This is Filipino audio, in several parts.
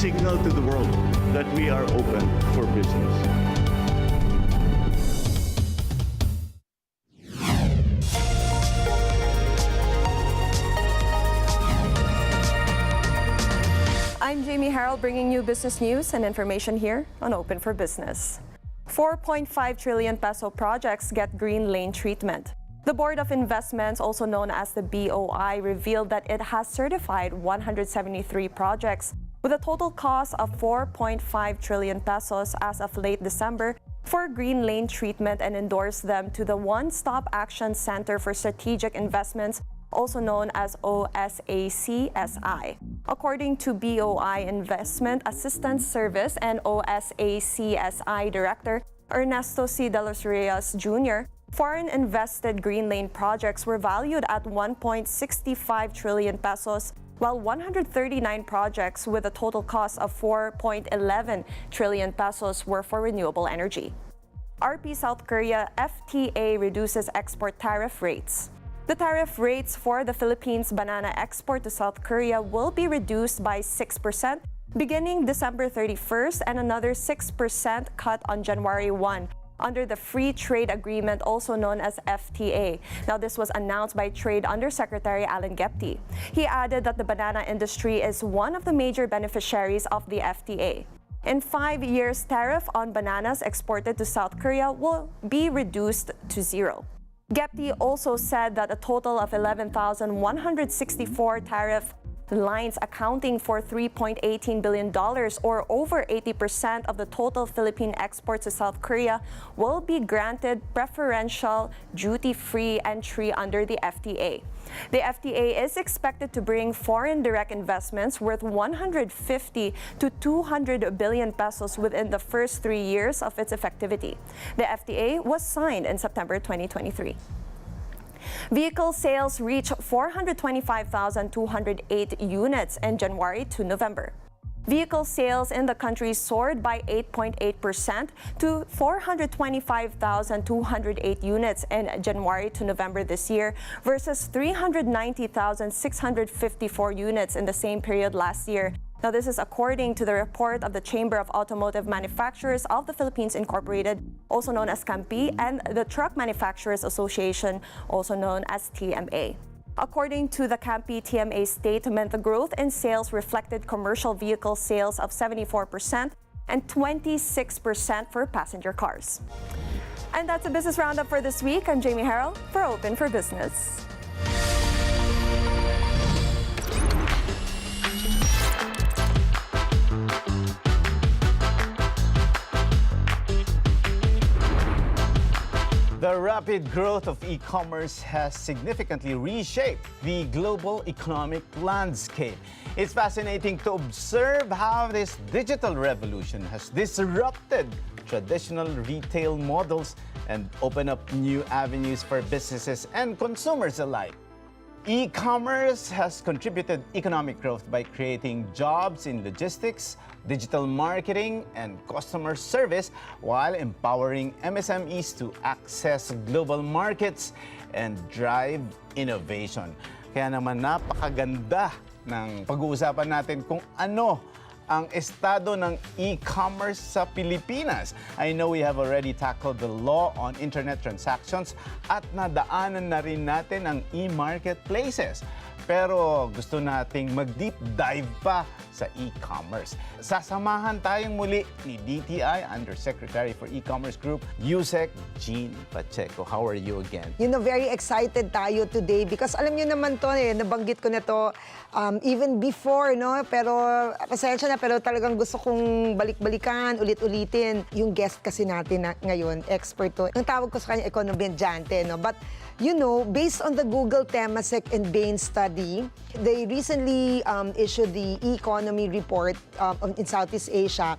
signal to the world that we are open for business. I'm Jamie Harrell, bringing you business news and information here on Open for Business. 4.5 trillion peso projects get green lane treatment. The Board of Investments, also known as the BOI, revealed that it has certified 173 projects with a total cost of 4.5 trillion pesos as of late December for green lane treatment and endorsed them to the One-Stop Action Center for Strategic Investments, also known as OSACSI. According to BOI Investment Assistance Service and OSACSI Director Ernesto C. de los Reyes Jr., foreign invested green lane projects were valued at 1.65 trillion pesos, while 139 projects with a total cost of 4.11 trillion pesos were for renewable energy. RP South Korea FTA reduces export tariff rates. The tariff rates for the Philippines banana export to South Korea will be reduced by 6% beginning December 31st and another 6% cut on January 1 under the Free Trade Agreement, also known as FTA. Now, this was announced by Trade Undersecretary 𝗟𝗏𝗏𝗏. He added that the banana industry is one of the major beneficiaries of the FTA. In 5 years, tariff on bananas exported to South Korea will be reduced to zero. 𝗟𝗏𝗏𝗏 also said that a total of 11,164 tariff lines accounting for $3.18 billion or over 80% of the total Philippine exports to South Korea will be granted preferential duty-free entry under the FTA. The FTA is expected to bring foreign direct investments worth 150 to 200 billion pesos within the first 3 years of its effectivity. The FTA was signed in September 2023. Vehicle sales reached 425,208 units in January to November. Vehicle sales in the country soared by 8.8% to 425,208 units in January to November this year versus 390,654 units in the same period last year. Now, this is according to the report of the Chamber of Automotive Manufacturers of the Philippines Incorporated, also known as CAMPI, and the Truck Manufacturers Association, also known as TMA. According to the CAMPI TMA statement, the growth in sales reflected commercial vehicle sales of 74% and 26% for passenger cars. And that's a business roundup for this week. I'm Jamie Harrell for Open for Business. The rapid growth of e-commerce has significantly reshaped the global economic landscape. It's fascinating to observe how this digital revolution has disrupted traditional retail models and opened up new avenues for businesses and consumers alike. E-commerce has contributed economic growth by creating jobs in logistics, digital marketing, and customer service while empowering MSMEs to access global markets and drive innovation. Kaya naman napakaganda ng pag-uusapan natin kung ano ang estado ng e-commerce sa Pilipinas. I know we have already tackled the law on internet transactions at nadaanan na rin natin ang e-marketplaces. Pero gusto nating mag-deep dive pa sa e-commerce. Sasamahan tayong muli ni DTI Undersecretary for E-Commerce Group, Usec, Jean Pacheco. How are you again? You know, very excited tayo today because alam niyo naman to nabanggit ko na to even before, no? Pero pasensya na, pero talagang gusto kong balik-balikan, ulit-ulitin. Yung guest kasi natin ngayon, expert to. Ang tawag ko sa kanya, ekonomedyante, no? But you know, based on the Google, Temasek, and Bain study, they recently issued the economy report in Southeast Asia.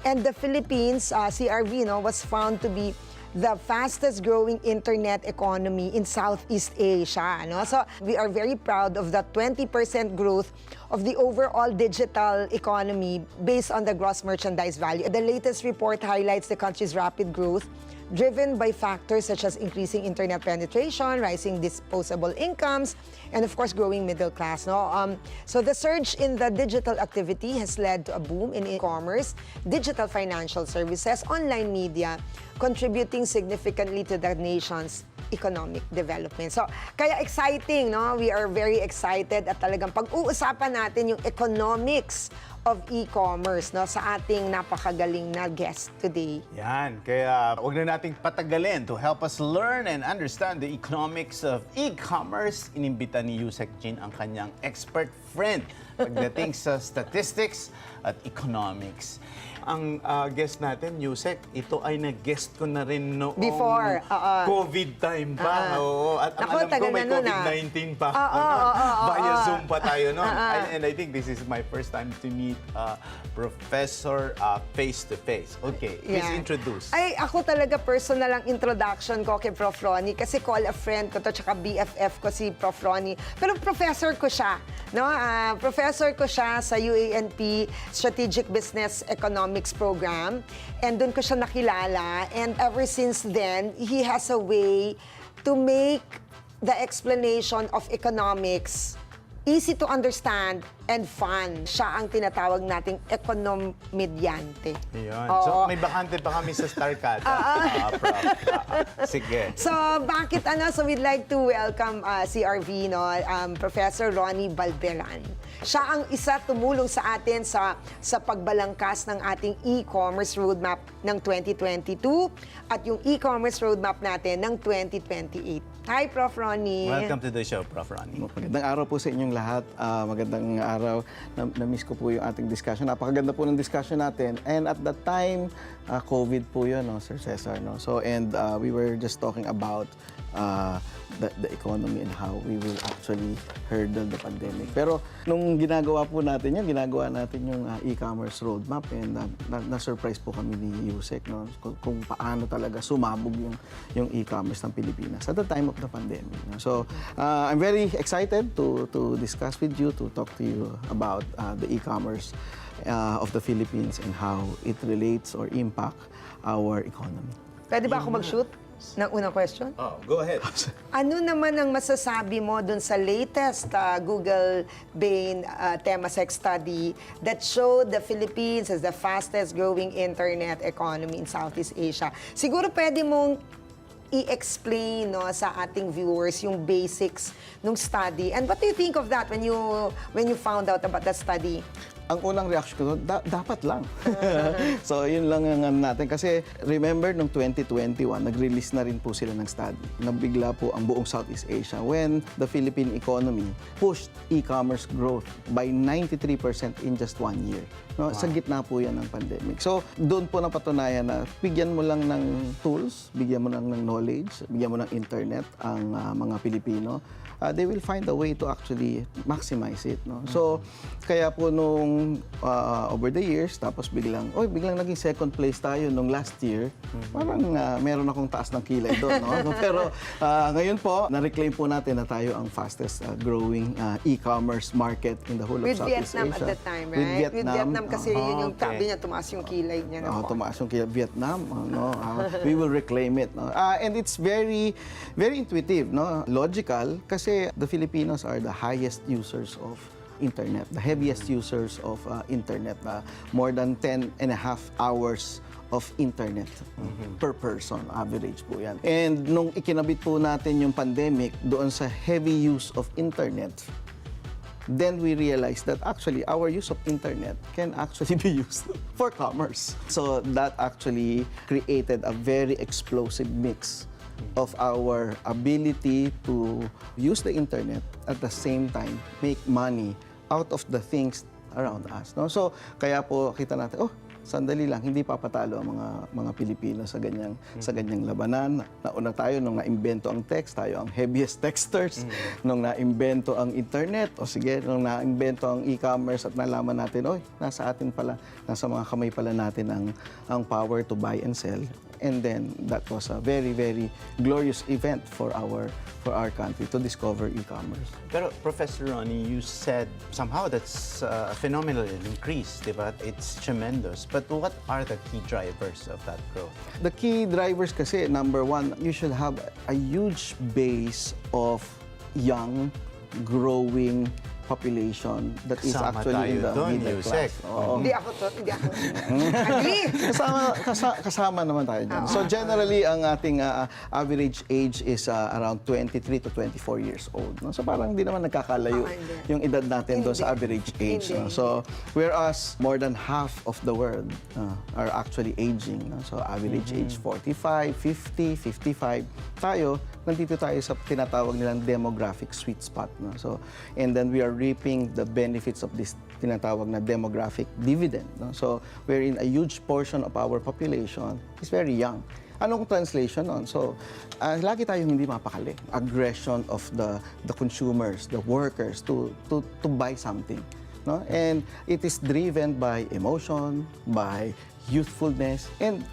And the Philippines, CRV, was found to be the fastest growing internet economy in Southeast Asia. So we are very proud of that 20% growth of the overall digital economy based on the gross merchandise value. The latest report highlights the country's rapid growth, driven by factors such as increasing internet penetration, rising disposable incomes, and of course, growing middle class. No? So the surge in the digital activity has led to a boom in e-commerce, digital financial services, online media, contributing significantly to the nation's economic development. So, kaya exciting, no? We are very excited at talagang pag-uusapan natin yung economics of e-commerce, no, sa ating napakagaling na guest today. Yan, kaya huwag na nating patagalin. To help us learn and understand the economics of e-commerce, inimbita ni Usec Jean ang kanyang expert friend pagdating sa statistics at economics. Ang guest natin, Usec, ito ay nag-guest ko na rin noong Before, COVID time pa. Oo. At ang Naku, alam ko, tagal may na nun, COVID-19 pa. Via Zoom pa tayo noon. And I think this is my first time to meet Professor face-to-face. Okay, please introduce. Ay, ako talaga personal ang introduction ko kay Prof. Ronnie kasi call a friend ko to, tsaka BFF ko si Prof. Ronnie. Pero professor ko siya. No? Professor ko siya sa UANP Strategic Business Economics Program. And doon ko siya nakilala. And ever since then, he has a way to make the explanation of economics easy to understand and fun. Siya ang tinatawag nating ekonomediante. Ayun. So, may bakante pa kami sa Starcada. Prof. Sige. So, bakit ano? So, we'd like to welcome CRV, no? Professor Ronnie Balbieran. Siya ang isa tumulong sa atin sa pagbalangkas ng ating e-commerce roadmap ng 2022 at yung e-commerce roadmap natin ng 2028. Hi, Prof. Ronnie. Welcome to the show, Prof. Ronnie. Magandang araw po sa inyong lahat. Magandang araw. Na-miss ko po yung ating discussion. Napakaganda po ng discussion natin. And at that time, COVID po yun, no, Sir Cesar. No? So, and we were just talking about the economy and how we will actually hurdle the pandemic. Pero nung ginagawa po natin yun, ginagawa natin yung e-commerce roadmap and na-surprise po kami ni Usec, no? Kung paano talaga sumabog yung e-commerce ng Pilipinas at the time of the pandemic. No? So I'm very excited to discuss with you, to talk to you about the e-commerce of the Philippines and how it relates or impact our economy. Pwede ba ako mag-shoot ng unang question? Oh, go ahead. Ano naman ang masasabi mo dun sa latest Google Bain Temasek study that showed the Philippines as the fastest growing internet economy in Southeast Asia? Siguro pwede mong i-explain, no, sa ating viewers yung basics ng study. And what do you think of that when you found out about that study? Ang unang reaction ko, dapat lang. So, yun lang ang natin. Kasi remember, noong 2021, nag-release na rin po sila ng study. Nabigla po ang buong Southeast Asia when the Philippine economy pushed e-commerce growth by 93% in just 1 year. No? Wow. Sa gitna po yan ng pandemic. So, doon po napatunayan na bigyan mo lang ng tools, bigyan mo lang ng knowledge, bigyan mo ng internet ang mga Pilipino. They will find a way to actually maximize it. No? So, kaya po nung over the years, tapos biglang naging second place tayo nung last year. Parang meron akong taas ng kilay doon. No? Pero ngayon po, na-reclaim po natin na tayo ang fastest growing e-commerce market in the whole of Southeast Asia. With Vietnam at that time, right? With Vietnam kasi yun yung tabi niya, tumaas yung kilay niya. Tumaas yung kilay. Vietnam, no? We will reclaim it. No? And it's very, very intuitive, no? Logical, kasi the Filipinos are the highest users of internet, the heaviest users of internet, more than 10.5 hours of internet per person, average po yan. And nung ikinabit po natin yung pandemic doon sa heavy use of internet, then we realized that actually our use of internet can actually be used for commerce. So that actually created a very explosive mix of our ability to use the internet at the same time make money out of the things around us. No? So, kaya po kita natin, sandali lang, hindi papatalo ang mga Pilipino sa ganyang labanan. Nauna tayo nung naimbento ang text, tayo ang heaviest texters. Nung naimbento ang internet, nung naimbento ang e-commerce at nalaman natin, nasa atin pala, nasa mga kamay pala natin ang power to buy and sell. and then that was a very, very glorious event for our country to discover e-commerce. Pero Professor Ronnie, you said somehow that's a phenomenal increase, diba? It's tremendous. But what are the key drivers of that growth? The key drivers kasi, number one, you should have a huge base of young, growing population that is Kasama actually in the tayo dun, middle Usec. class. Oo. Hindi ako to, hindi ako. Agree! Kasama naman tayo dyan. So generally, ang ating average age is around 23 to 24 years old. No? So parang hindi naman nagkakalayo Hindi. yung edad natin doon sa Hindi. average age. No? Hindi. So whereas more than half of the world are actually aging. No? So average age 45, 50, 55. Tayo, nandito tayo sa tinatawag nilang demographic sweet spot. No? So, and then we are reaping the benefits of this tinatawag na demographic dividend. No? So, wherein a huge portion of our population is very young. Anong translation nun? So, lagi tayong hindi mapakali. Aggression of the consumers, the workers to buy something. No? And it is driven by emotion, by youthfulness, and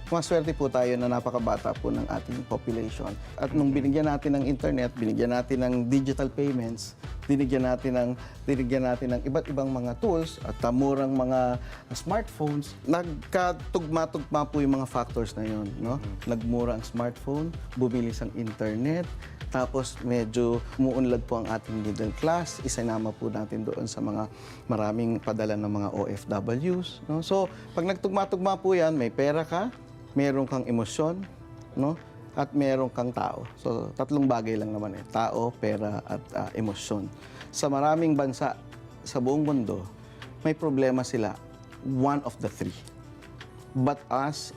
maswerte po tayo na napakabata po ng ating population. At nung binigyan natin ng internet, binigyan natin ng digital payments, binigyan natin ng iba't ibang mga tools at murang mga smartphones, nagkatugma-tugma po yung mga factors na yun. No? Nagmura ang smartphone, bumilis ang internet, tapos medyo umuunlad po ang ating middle class, isinama po natin doon sa mga maraming padala ng mga OFWs. No? So, pag nagtugma-tugma po yan, may pera ka, meron kang emosyon, no? At meron kang tao. So, tatlong bagay lang naman eh. Tao, pera, at emosyon. Sa maraming bansa sa buong mundo, may problema sila. One of the three. But us,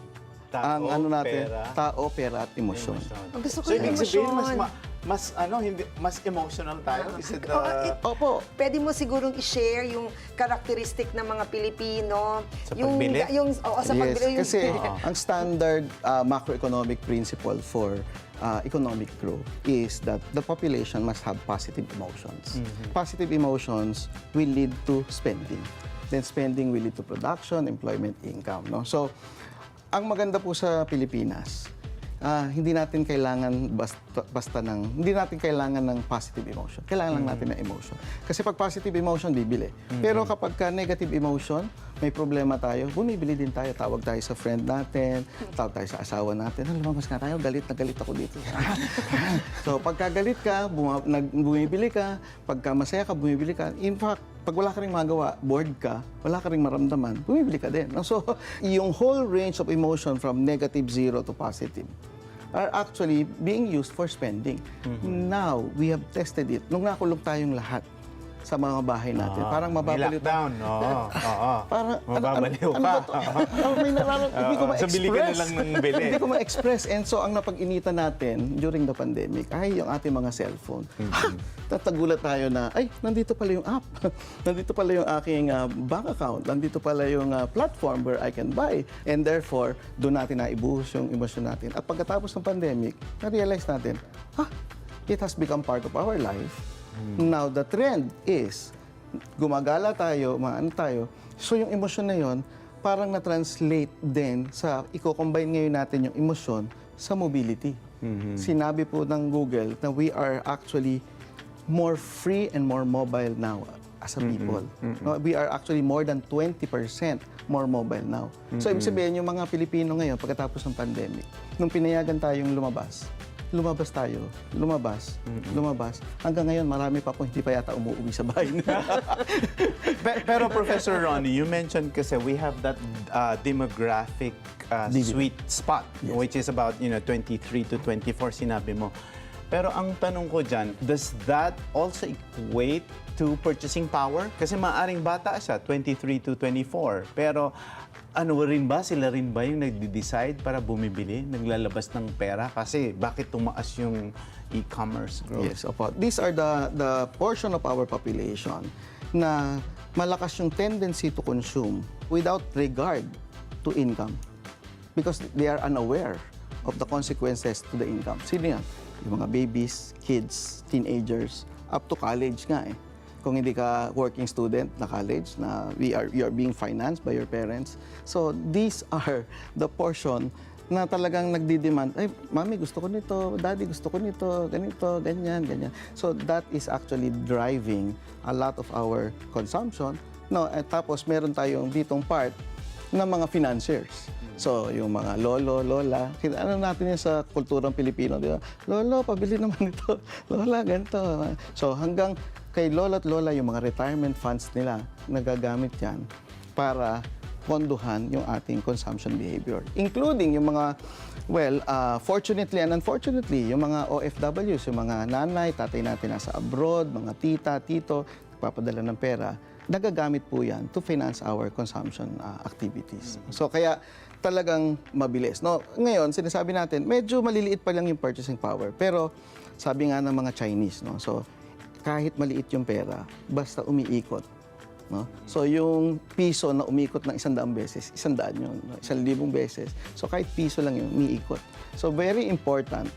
Tao, ang ano natin, pera, tao, pera, at emosyon. Ang gusto ko So, yung ibig sabihin, emosyon. mas emotional tayo? Is it Opo. Pwede mo sigurong i-share yung characteristic ng mga Pilipino. Sa pagbili? Sa pagbili. Yes, kasi ang standard macroeconomic principle for economic growth is that the population must have positive emotions. Positive emotions will lead to spending. Then spending will lead to production, employment, income. No? So, ang maganda po sa Pilipinas, hindi natin kailangan hindi natin kailangan ng positive emotion. Kailangan lang natin ng emotion. Kasi pag positive emotion, bibili. Pero kapag negative emotion, may problema tayo, bumibili din tayo. Tawag tayo sa friend natin, tawag tayo sa asawa natin. Lumabas nga tayo, galit na galit ako dito. So pagka galit ka, bumibili ka. Pagka masaya ka, bumibili ka. In fact, pag wala ka rin magawa, bored ka, wala ka rin maramdaman, bumibili ka din. So, yung whole range of emotion from negative 0 to positive are actually being used for spending. Now, we have tested it. Nung nakulong tayong lahat sa mga bahay natin, parang mababaliw. May lockdown, Parang, mababaliw ka. ba to? May hindi ko ma-express. So, bili ka na lang ng bili. Hindi ko ma-express. And so, ang napag-initan natin during the pandemic ay yung ating mga cellphone. Tatagulat tayo na, ay, nandito pala yung app. Nandito pala yung aking bank account. Nandito pala yung platform where I can buy. And therefore, doon natin naibuhos yung emosyon natin. At pagkatapos ng pandemic, na-realize natin, it has become part of our life. Now, the trend is, gumagala tayo, maano tayo, so yung emosyon na yon parang na-translate din sa, i-combine ngayon natin yung emosyon sa mobility. Sinabi po ng Google na we are actually more free and more mobile now as a people. No, we are actually more than 20% more mobile now. So, ibig sabihin, yung mga Pilipino ngayon, pagkatapos ng pandemic, nung pinayagan tayong lumabas tayo, lumabas. Hanggang ngayon, marami pa po hindi pa yata umuwi sa bahay. Pero Professor Ronnie, you mentioned kasi we have that demographic sweet spot, which is about 23 to 24, sinabi mo. Pero ang tanong ko dyan, does that also equate to purchasing power? Kasi maaring bata siya, 23 to 24. Pero sila rin ba yung nagde-decide para bumibili, naglalabas ng pera? Kasi bakit tumaas yung e-commerce growth? Yes, opo. These are the portion of our population na malakas yung tendency to consume without regard to income because they are unaware of the consequences to the income. Sino yan? Yung mga babies, kids, teenagers, up to college nga eh. Kung hindi ka working student na college, na you are being financed by your parents. So these are the portion na talagang nagdi-demand, ay, mami, gusto ko nito, daddy, gusto ko nito, ganito, ganyan, ganyan. So that is actually driving a lot of our consumption. No, at tapos meron tayong ditong part ng mga financiers. So, yung mga lolo, lola, ano natin yan sa kulturang Pilipino, di ba? Lolo, pabili naman ito. Lola, ganito. So, hanggang kay lolo at lola, yung mga retirement funds nila, nagagamit yan para ponduhan yung ating consumption behavior. Including yung mga, well, fortunately and unfortunately, yung mga OFWs, yung mga nanay, tatay natin nasa abroad, mga tita, tito, papadala ng pera, nagagamit po yan to finance our consumption activities. So kaya talagang mabilis. No, ngayon, sinasabi natin, medyo maliliit pa lang yung purchasing power. Pero sabi nga ng mga Chinese, no, so kahit maliit yung pera, basta umiikot. No? So yung piso na umiikot ng 100 beses, 100 yun, no? 1,000 beses. So kahit piso lang yun, umiikot. So very important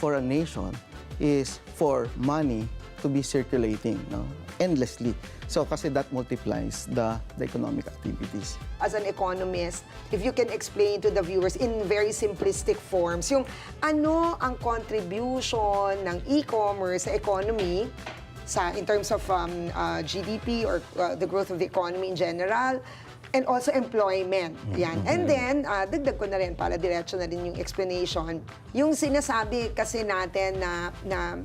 for a nation is for money to be circulating, no, endlessly. So kasi that multiplies the economic activities. As an economist, if you can explain to the viewers in very simplistic forms, yung ano ang contribution ng e-commerce sa economy in terms of GDP or the growth of the economy in general, and also employment. Yan. And then, dagdag ko na rin para diretso na rin yung explanation. Yung sinasabi kasi natin na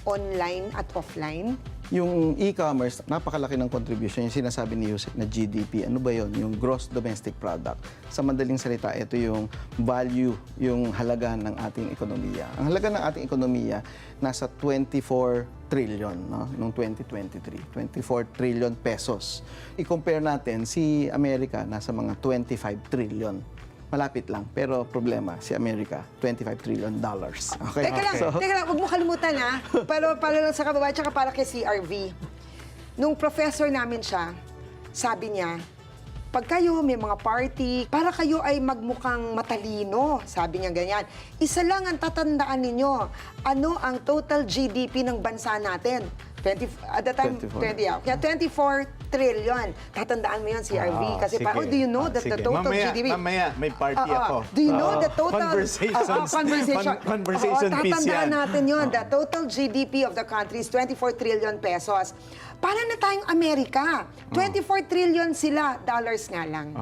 online at offline. Yung e-commerce, napakalaki ng contribution. Yung sinasabi ni Usec na GDP, ano ba yun? Yung gross domestic product. Sa madaling salita, ito yung value, yung halaga ng ating ekonomiya. Ang halaga ng ating ekonomiya, nasa 24 trillion, no? Noong 2023. 24 trillion pesos. I-compare natin, si Amerika, nasa mga 25 trillion. Malapit lang. Pero problema, si Amerika, $25 trillion. Okay? Teka lang, huwag mo kalimutan para lang sa kababayan, tsaka para kay CRV. Nung professor namin siya, sabi niya, pag kayo may mga party, para kayo ay magmukhang matalino, sabi niya ganyan. Isa lang ang tatandaan ninyo, ano ang total GDP ng bansa natin? At the time, 24 trillion. Tatandaan mo yan, CRV. Kasi parang, do you know that the total GDP... Mamaya, may party ako. Do you know the total... Conversation piece yan. Tatandaan natin yun. The total GDP of the country is 24 trillion pesos. Para na tayong Amerika. 24 trillion sila. Dollars nga lang.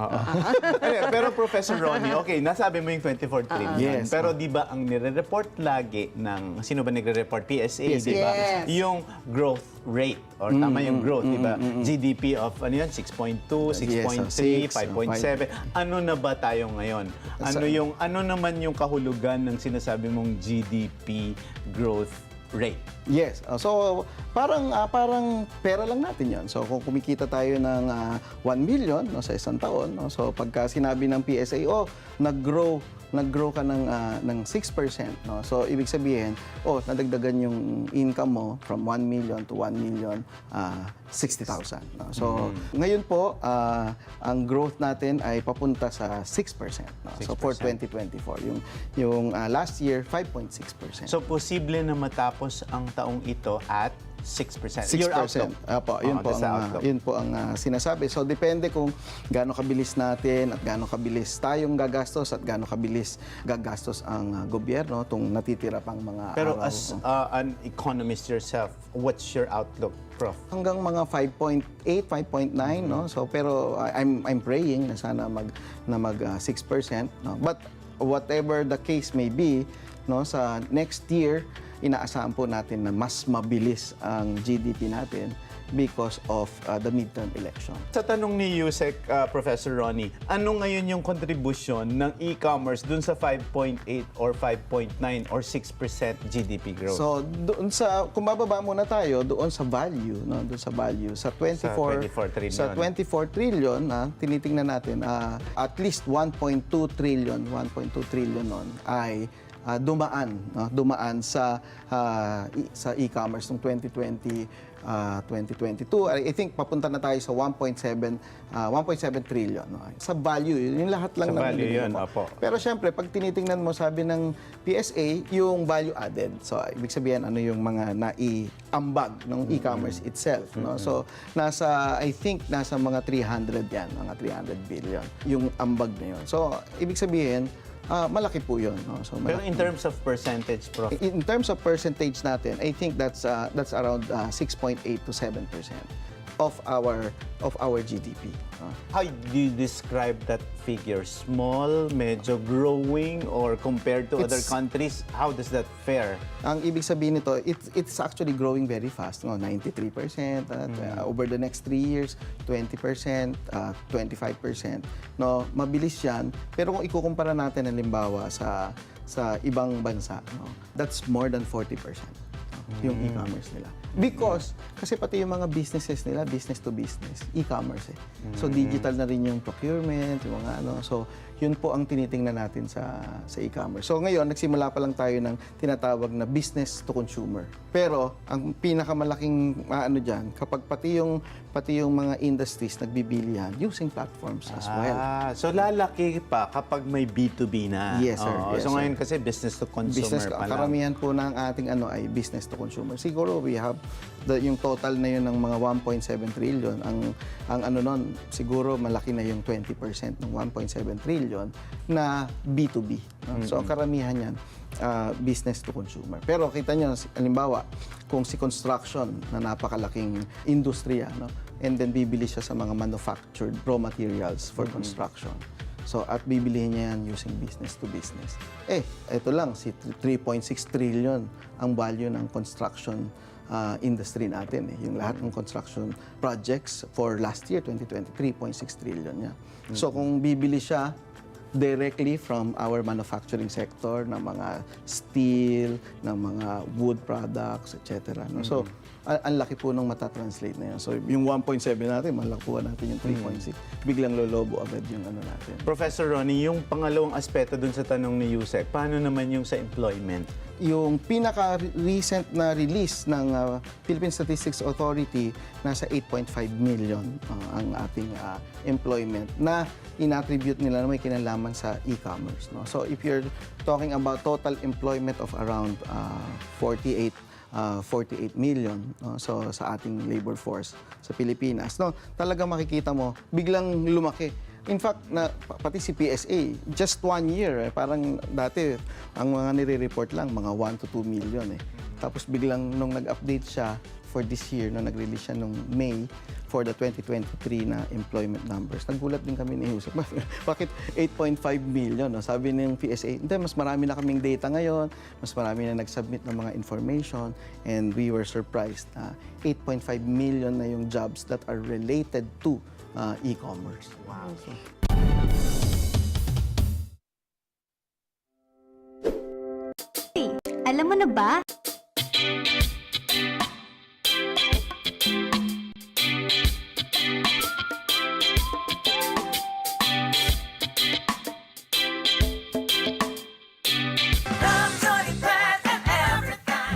Pero Professor Ronnie, okay, nasabi mo yung 24 trillion. Yes. Pero di ba ang nire-report lagi ng... Sino ba nagre-report? PSA, di ba? Yes. Yung growth rate. Or tama yung growth, di ba? GDP of, ano yan, 6.2, 6.3, 5.7. Ano na ba tayo ngayon? Ano naman yung kahulugan ng sinasabi mong GDP growth rate? Yes. So, parang pera lang natin yon. So, kung kumikita tayo ng 1 million, no, sa isang taon, no, so pagka sinabi ng PSA, nag-grow ka ng 6%, no? So, ibig sabihin, nadagdagan yung income mo from 1 million to 1,060,000. No? So, ngayon po, ang growth natin ay papunta sa 6%. No? 6%. So, for 2024. Yung last year, 5.6%. So, posible na matapos ang taong ito at 6%. 6%. Yun po ang sinasabi. So, depende kung gaano kabilis natin at gaano kabilis tayong gagastos at gaano kabilis gagastos ang gobyerno itong natitira pang mga Pero araw. as an economist yourself, what's your outlook, Prof? Hanggang mga 5.8, 5.9, no? So, pero I'm praying na sana mag 6%, no? But whatever the case may be, no, sa next year, inaasahan po natin na mas mabilis ang GDP natin because of the midterm election. Sa tanong ni Usec, Professor Ronnie, ano ngayon yung contribution ng e-commerce dun sa 5.8 or 5.9 or 6% GDP growth? So, doon kung bababa muna tayo, doon sa value, no? Doon sa value, sa 24 trillion. Sa 24 trillion, tinitingnan natin, at least 1.2 trillion nun ay dumaan sa e-commerce ng 2022. I think papunta na tayo sa 1.7 trillion. No? Sa value, yung lahat lang ng value yun, opo. Pero syempre, pag tinitingnan mo, sabi ng PSA, yung value added. So, ibig sabihin, ano yung mga naiambag ng e-commerce itself. No? So, I think, nasa mga 300 yan, mga 300 billion, yung ambag na yun. So, ibig sabihin, malaki po yun. No? So, Pero in malaki. terms of percentage, Prof, In terms of percentage natin, I think that's around 6.8 to 7% of our GDP. how do you describe that figure? Small, medyo growing, or compared to other It's- countries, how does that fare? Ang ibig sabihin nito, it's actually growing very fast. No? 93%, over the next 3 years, 20%, 25%. No? Mabilis yan. Pero kung ikukumpara natin, halimbawa, sa ibang bansa, no? That's more than 40%. Yung e-commerce nila. Because, kasi pati yung mga businesses nila, business to business, e-commerce eh. So, digital na rin yung procurement, yung mga ano. So, yun po ang tinitingnan natin sa e-commerce. So, ngayon, nagsimula pa lang tayo ng tinatawag na business to consumer. Pero, ang pinakamalaking dyan, kapag pati yung mga industries nagbibilihan using platforms as well. So lalaki pa kapag may B2B na. Yes, sir. Oo. Yes, So sir. ngayon kasi business to consumer pa lang. Karamihan po ng ating ay business to consumer. Siguro we have yung total na yun ng mga 1.7 trillion. Ang nun, siguro malaki na yung 20% ng 1.7 trillion na B2B. No? So ang karamihan yan, business to consumer. Pero kita nyo, halimbawa, kung si construction na napakalaking industriya, no? And then bibili siya sa mga manufactured raw materials for construction. So, at bibilihin niya yan using business to business. Ito lang, si 3.6 trillion ang value ng construction industry natin. Yung lahat ng construction projects for last year, 2020, 3.6 trillion niya. So, kung bibili siya directly from our manufacturing sector ng mga steel, ng mga wood products, etc. No? So, ang laki po nung matatranslate na yan. So, yung 1.7 natin, malakuha natin yung 3.6. Biglang lolobo agad yung natin. Professor Ronnie, yung pangalawang aspeto dun sa tanong ni Usec, paano naman yung sa employment? Yung pinaka-recent na release ng Philippine Statistics Authority, nasa 8.5 million ang ating employment na inattribute nila na may kinalaman sa e-commerce. No? So if you're talking about total employment of around 48 million, no? So sa ating labor force sa Pilipinas, no, talaga makikita mo biglang lumaki. In fact, pati si PSA, just 1 year, parang dati, ang mga nire-report lang, mga 1 to 2 million. Tapos biglang nung nag-update siya for this year, nung nag-release siya nung May for the 2023 na employment numbers, nagulat din kami ni Usec. Bakit 8.5 million? No? Sabi ng PSA, hindi, mas marami na kaming data ngayon, mas marami na nag-submit ng mga information, and we were surprised na 8.5 million na yung jobs that are related to e-commerce. Wow. Alam mo na ba?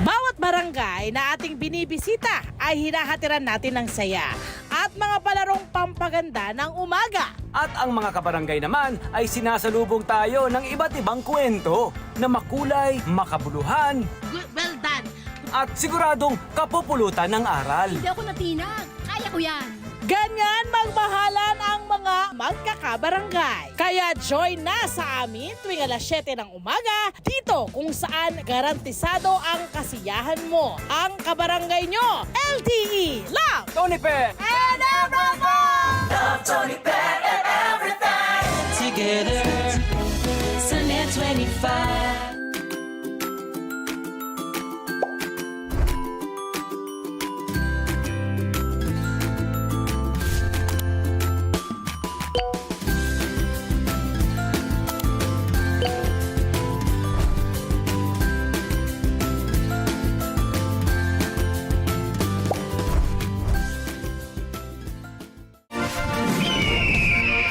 Bawat barangay na ating binibisita ay hinahatiran natin ng saya at mga palarong pampaganda ng umaga. At ang mga kabarangay naman ay sinasalubong tayo ng iba't ibang kwento na makulay, makabuluhan, Well done. at siguradong kapupulutan ng aral. Hindi ako natinag. Kaya ko yan. Ganyan magmahalan ang mga magkakabarangay. Kaya join na sa amin tuwing alas 7 ng umaga dito kung saan garantisado ang kasiyahan mo. Ang kabarangay nyo, LTE, Love, Tony Pe! and everything! Together, Sunday 25.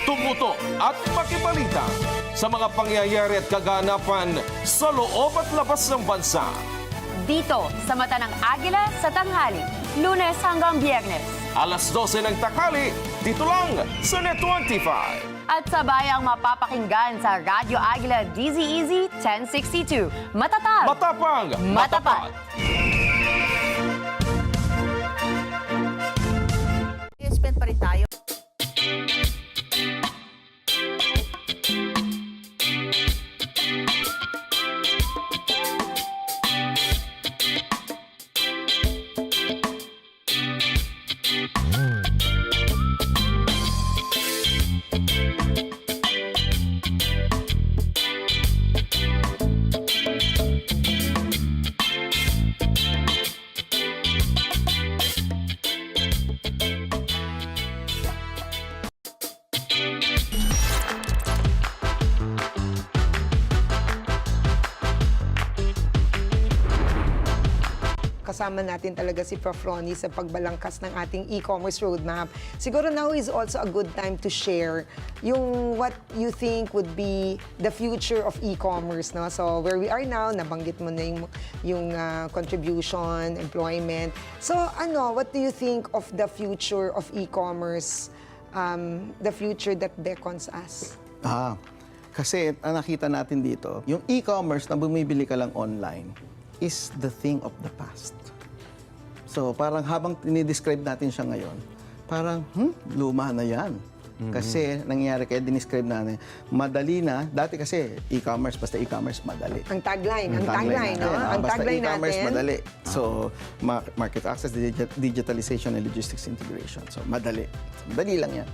Tumuto at makibalita sa mga pangyayari at kaganapan sa loob at labas ng bansa. Dito sa mata ng Agila sa tanghali, Lunes hanggang Biyernes. Alas 12 ng takali, dito lang sa Net25. At sabay ang mapapakinggan sa Radyo Agila DZEZ 1062. Matatag, Matapang, matapat. Spend pa rin tayo. kasama natin talaga si Prof. Ronnie sa pagbalangkas ng ating e-commerce roadmap. Siguro now is also a good time to share yung what you think would be the future of e-commerce, no? So where we are now, nabanggit mo na yung contribution, employment. So what do you think of the future of e-commerce, the future that beckons us? Kasi ang nakita natin dito, yung e-commerce na bumibili ka lang online is the thing of the past. So parang habang dinidescribe natin siya ngayon, parang, luma na yan. Kasi nangyayari, kaya dinescribe natin, madali na. Dati kasi e-commerce, basta e-commerce, madali. Ang tagline, no? Ang Basta tagline e-commerce, natin. madali. So, market access, digitalization, and logistics integration. So, madali. So, madali lang yan.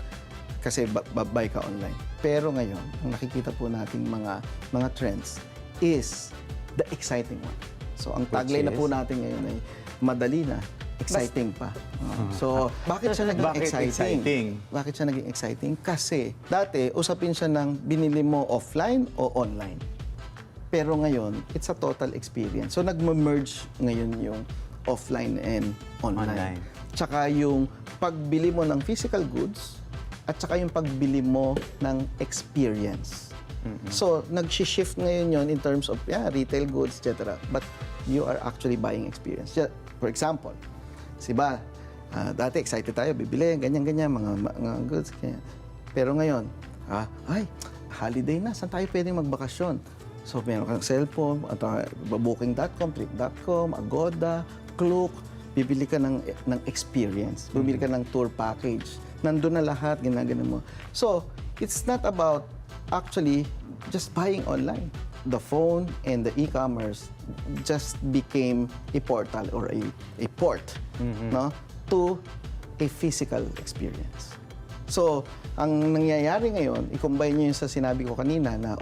Kasi buy ka online. Pero ngayon, ang nakikita po nating mga trends is the exciting one. So, ang tagline na po natin ngayon ay madali na, exciting pa. So, bakit siya naging exciting? Bakit siya naging exciting? Kasi dati, usapin siya ng binili mo offline o online. Pero ngayon, it's a total experience. So, nag-merge ngayon yung offline and online. Tsaka yung pagbili mo ng physical goods at saka yung pagbili mo ng experience. So, nag-shift ngayon yon in terms of retail goods, etc. But you are actually buying experience. For example, dati excited tayo, bibili, ganyan-ganyan, mga goods. Ganyan. Pero ngayon, holiday na, saan tayo pwedeng magbakasyon? So, meron kang cellphone, booking.com, trip.com, Agoda, Klook, bibili ka ng experience, bibili ka ng tour package. Nandun na lahat, ginagano mo. So, it's not about actually just buying online. The phone and the e-commerce just became a portal or a port no, to a physical experience. So, ang nangyayari ngayon, i-combine nyo yung sa sinabi ko kanina na,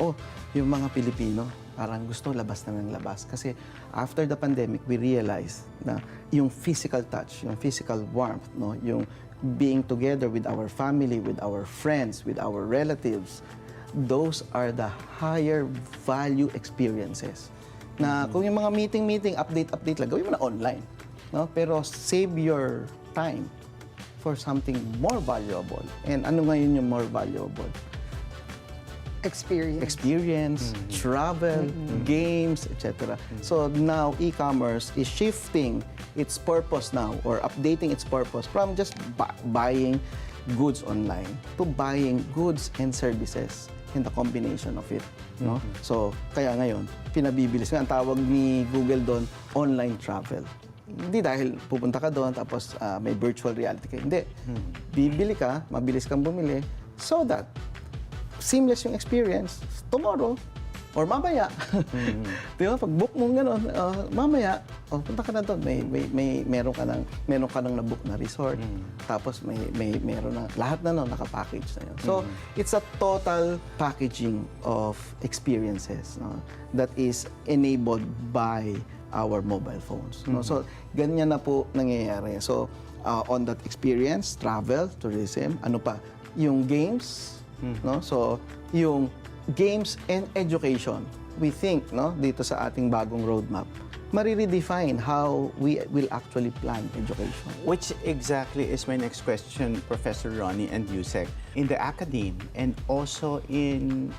yung mga Pilipino, parang gusto labas na ng labas. Kasi after the pandemic, we realized na yung physical touch, yung physical warmth, no, yung being together with our family, with our friends, with our relatives, those are the higher value experiences. Na kung yung mga meeting, update lang, gawin mo na online. No? Pero save your time for something more valuable. And ano ngayon yung more valuable? Experience, travel, games, etc. So now e-commerce is shifting its purpose now or updating its purpose from just buying goods online to buying goods and services in the combination of it. No? So kaya ngayon, pinabibilis. Ang tawag ni Google doon, online travel. Hindi dahil pupunta ka doon tapos may virtual reality ka. Hindi. Bibili ka, mabilis kang bumili so that seamless yung experience tomorrow or mamaya. Di ba? Pag book mo gano'n, mamaya, punta ka na doon. Meron ka nang na-book na resort. Tapos meron na, lahat na nakapackage na yun. So, it's a total packaging of experiences, no, that is enabled by our mobile phones. No? So, ganyan na po nangyayari. So, on that experience, travel, tourism, ano pa, yung games, no? So, yung games and education, we think, no, dito sa ating bagong roadmap, redefine how we will actually plan education. Which exactly is my next question, Professor Ronnie and Usec. In the academe and also in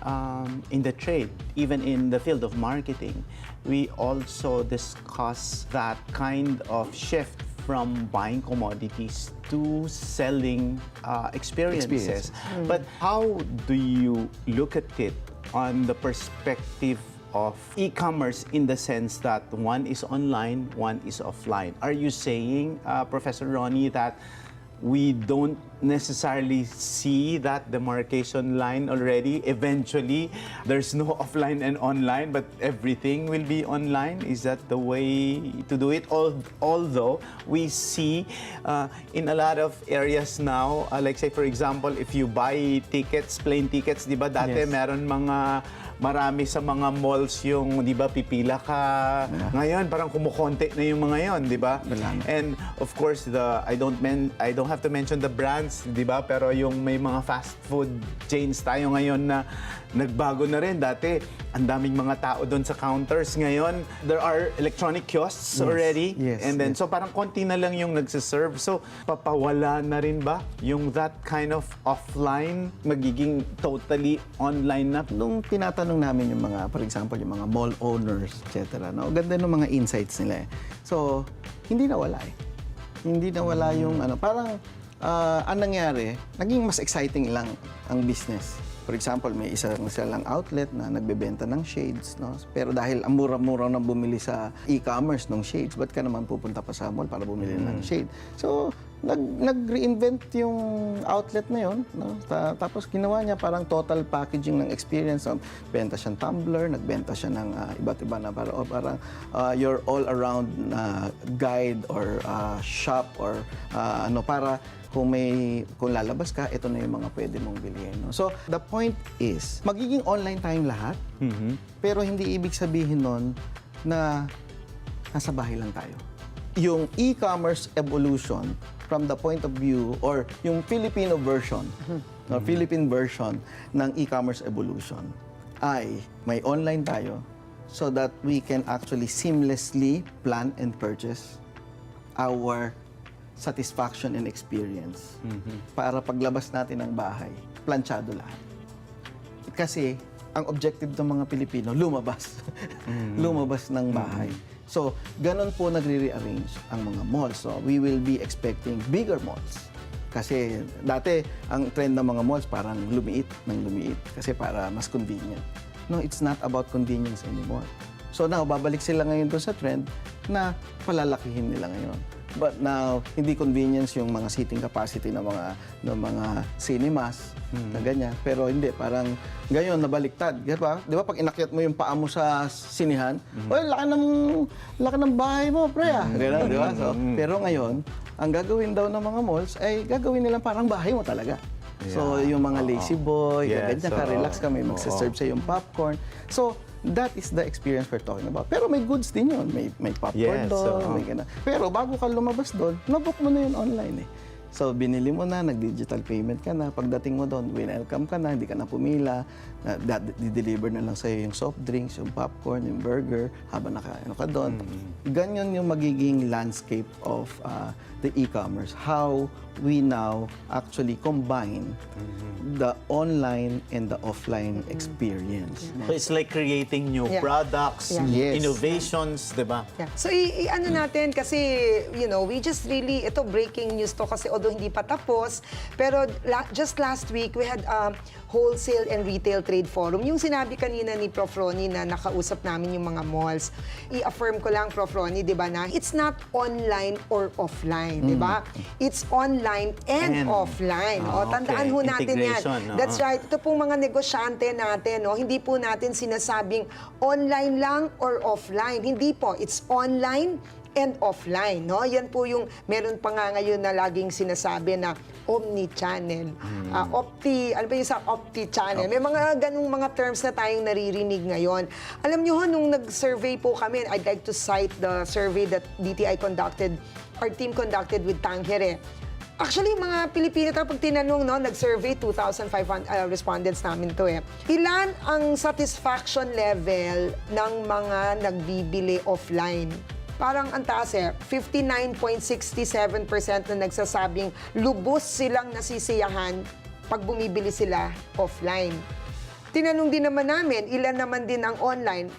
the trade, even in the field of marketing, we also discuss that kind of shift from buying commodities to selling experiences. But how do you look at it on the perspective of e-commerce in the sense that one is online, one is offline? Are you saying, Professor Ronnie, that we don't necessarily see that demarcation line already? Eventually, there's no offline and online, but everything will be online? Is that the way to do it? Although we see in a lot of areas now, like say for example, if you buy tickets, plane tickets, di ba dati meron mga marami sa mga malls yung, di ba, pipila ka. Ngayon, parang kumukonti na yung mga yon, di ba? And of course, I don't have to mention the brands, di ba? Pero yung may mga fast food chains tayo ngayon na nagbago na rin. Dati, ang daming mga tao doon sa counters. Ngayon, there are electronic kiosks already. Yes, And then, so parang konti na lang yung nagsiserve. So, papawala na rin ba yung that kind of offline, magiging totally online na? Nung tinatanong namin yung mga, for example, yung mga mall owners, etc. No? Ganda ng mga insights nila eh. So, hindi nawala eh. Hindi nawala yung ano. Parang, ang nangyari, naging mas exciting lang ang business. For example, may isang lang outlet na nagbebenta ng shades, no? Pero dahil ang mura-mura na bumili sa e-commerce ng shades, ba't ka naman pupunta pa sa mall para bumili ng shade? So, nag-reinvent yung outlet na yun, no? Tapos ginawa niya parang total packaging ng experience. Benta siyang tumbler, nagbenta siya ng iba't iba na parang your all-around guide or shop or para kung lalabas ka, ito na yung mga pwede mong bilhin. No? So, the point is, magiging online tayong lahat, pero hindi ibig sabihin nun na nasa bahay lang tayo. Yung e-commerce evolution from the point of view or yung Filipino version, no, Philippine version ng e-commerce evolution ay may online tayo so that we can actually seamlessly plan and purchase our satisfaction and experience. Para paglabas natin ng bahay, planchado lahat. Kasi ang objective ng mga Pilipino, lumabas. Lumabas ng bahay. So, ganun po nagre-rearrange ang mga malls. So, we will be expecting bigger malls. Kasi dati, ang trend ng mga malls parang lumiit ng lumiit kasi para mas convenient. No, it's not about convenience anymore. So now, babalik sila ngayon doon sa trend na palalakihin nila ngayon. But now, hindi convenience yung mga seating capacity ng mga cinemas na ganyan. Pero hindi, parang ngayon nabaliktad. Di ba? Pag inakyat mo yung paa mo sa sinihan, oy, laki ng bahay mo, pre. Ganun, di ba? So, pero ngayon, ang gagawin daw ng mga malls ay gagawin nilang parang bahay mo talaga. So, yung mga lazy boy, ganyan ka, relax ka, may magsaserve sa yung popcorn. So, that is the experience we're talking about. Pero may goods din yun. May popcorn doon, may gana. Pero bago ka lumabas doon, nabook mo na yun online eh. So, binili mo na, nag-digital payment ka na. Pagdating mo doon, welcome ka na, hindi ka na pumila. Di-deliver na lang sa'yo yung soft drinks, yung popcorn, yung burger, habang nakaano ka doon. Ganyan yung magiging landscape of the e-commerce. How we now actually combine the online and the offline experience. So it's like creating new products, innovations, di ba? So, ano natin, kasi, we just really, ito breaking news to kasi although hindi pa tapos, pero just last week, we had Wholesale and Retail Trade Forum. Yung sinabi kanina ni Prof. Ronnie na nakausap namin yung mga malls, i-affirm ko lang, Prof. Ronnie, di ba, na it's not online or offline, di ba? It's online and offline. Tandaan ho natin yan. That's right. Ito pong mga negosyante natin, hindi po natin sinasabing online lang or offline. Hindi po. It's online and offline, no? Yan po yung meron pa nga ngayon na laging sinasabi na omni-channel. Ano ba yung sa opti-channel? May mga ganung mga terms na tayong naririnig ngayon. Alam nyo, nung nag-survey po kami, I'd like to cite the survey that DTI conducted, our team conducted with 𝗙𝗏𝗃. Actually, mga Pilipino, pag tinanong, nag-survey, 2,500 respondents namin to eh. Ilan ang satisfaction level ng mga nagbibili offline? Parang ang taas 59.67% na nagsasabing lubos silang nasisiyahan pag bumibili sila offline. Tinanong din naman namin, ilan naman din ang online?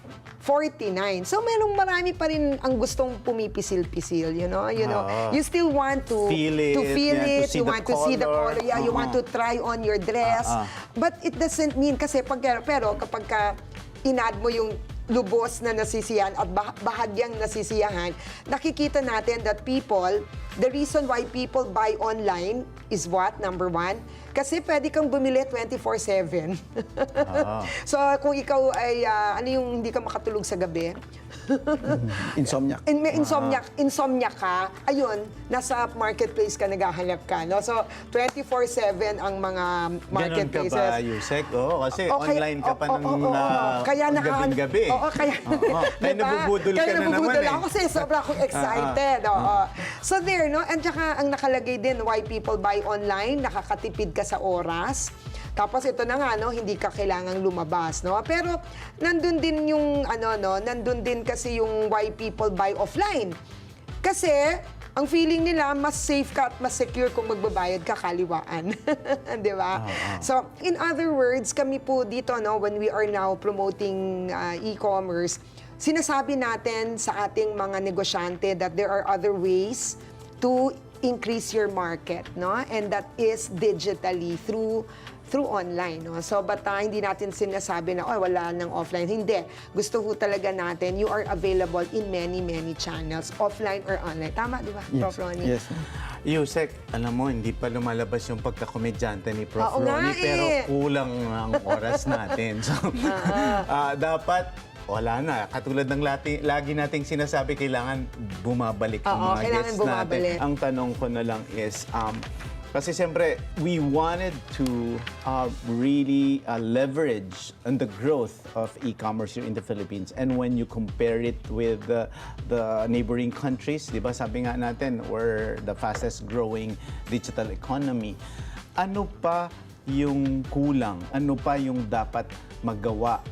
49. So, marami pa rin ang gustong pumipisil-pisil, You still want to feel it, you want to see the color, you want to try on your dress. But it doesn't mean, kasi pero kapag in-add mo yung lubos na nasisiyahan at bahagyang nasisiyahan, nakikita natin that people the reason why people buy online is what? Number one, kasi pwede kang bumili 24/7. So kung ikaw ay, ano yung hindi ka makatulog sa gabi? Insomniac. May insomniac ka, ayun, nasa marketplace ka, naghahanap ka. No? So, 24/7 ang mga marketplaces. Ganon ka ba, Usec? Oo, kasi Okay, online ka pa ng kaya gabing-gabi. Oo, kaya Kaya nabubudol ka na naman eh. ako kasi sobra akong excited. Oo. So there, no? And saka ang nakalagay din, why people buy online, nakakatipid ka sa oras. Tapos ito na nga, no, hindi ka kailangang lumabas, no? Pero nandun din yung nandun din kasi yung why people buy offline. Kasi ang feeling nila mas safe ka at mas secure kung magbabayad ka kaliwaan. 'Di ba? So, in other words, kami po dito, no, when we are now promoting e-commerce, sinasabi natin sa ating mga negosyante that there are other ways to increase your market, no? And that is digitally through online, no? So, hindi natin sinasabi na, wala nang offline. Hindi. Gusto ho talaga natin, you are available in many, many channels, offline or online. Tama, di ba, Prof. Ronnie? Yes. Usec, alam mo, hindi pa lumalabas yung pagkakomedyante ni Prof. Oo nga Ronnie, pero eh. kulang ang oras natin. So, dapat, wala na. Katulad ng lagi nating sinasabi, kailangan bumabalik ang mga kailangan guests bumabalik. natin. Ang tanong ko na lang is, kasi siyempre, we wanted to really leverage on the growth of e-commerce here in the Philippines. And when you compare it with the neighboring countries, di ba, sabi nga natin, we're the fastest growing digital economy. Ano pa yung kulang? Ano pa yung dapat magawa?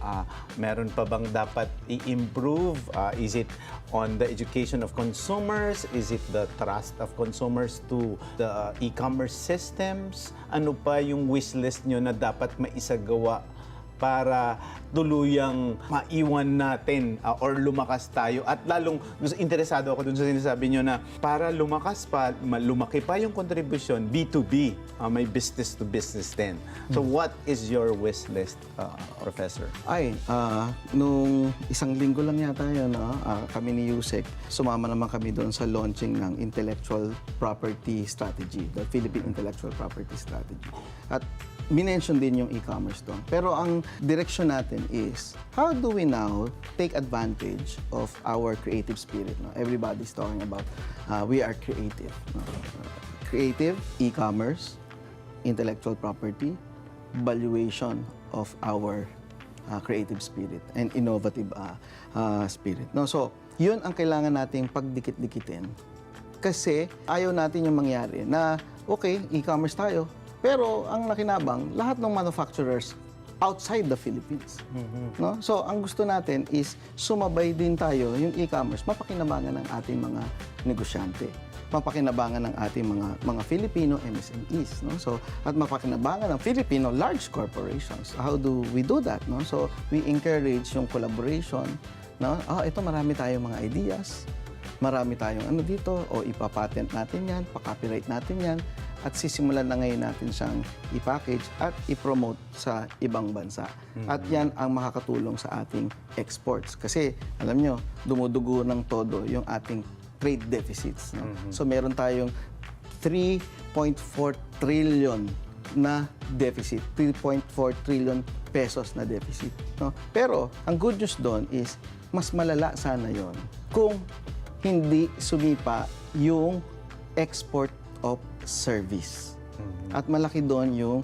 Meron pa bang dapat i-improve? Is it on the education of consumers? Is it the trust of consumers to the e-commerce systems? Ano pa yung wishlist nyo na dapat maisagawa para tuluyang maiwan natin or lumakas tayo? At lalong interesado ako dun sa sinasabi nyo na para lumaki pa yung contribution, B2B, may business to business din. So what is your wish list, Professor? Nung isang linggo lang yata yun, kami ni Usec, sumama naman kami doon sa launching ng Intellectual Property Strategy, the Philippine Intellectual Property Strategy. At minention din yung e-commerce doon. Pero ang direction natin is, how do we now take advantage of our creative spirit? No? Everybody's talking about, we are creative. No? Creative, e-commerce, intellectual property, valuation of our creative spirit and innovative spirit. No? So, yun ang kailangan nating pagdikit-dikitin. Kasi ayaw natin yung mangyari na, okay, e-commerce tayo, pero ang nakinabang, lahat ng manufacturers outside the Philippines. No? So, ang gusto natin is sumabay din tayo yung e-commerce, mapakinabangan ng ating mga negosyante, mapakinabangan ng ating mga Filipino MSMEs, no? So, at mapakinabangan ng Filipino large corporations. How do we do that? No? So, we encourage yung collaboration. No? Ito marami tayong mga ideas, marami tayong dito, o ipapatent natin yan, pa-copyright natin yan, at sisimulan na ngayon natin siyang i-package at i-promote sa ibang bansa. At yan ang makakatulong sa ating exports. Kasi, alam nyo, dumudugo ng todo yung ating trade deficits. No? So, meron tayong 3.4 trillion na deficit. 3.4 trillion pesos na deficit. No? Pero, ang good news doon is, mas malala sana yon kung hindi sumipa yung export of service. At malaki doon yung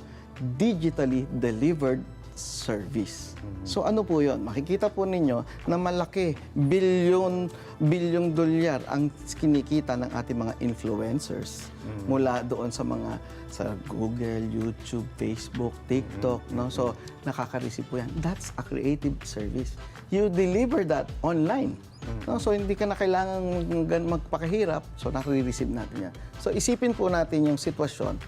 digitally delivered service. So ano po yun? Makikita po ninyo na malaki, bilyong dolyar ang kinikita ng ating mga influencers mula doon sa Google, YouTube, Facebook, TikTok. No? So nakaka-receive po yan. That's a creative service. You deliver that online. No? So, hindi ka na kailangan magpakahirap. So, nare-receive natin yan. So, isipin po natin yung sitwasyon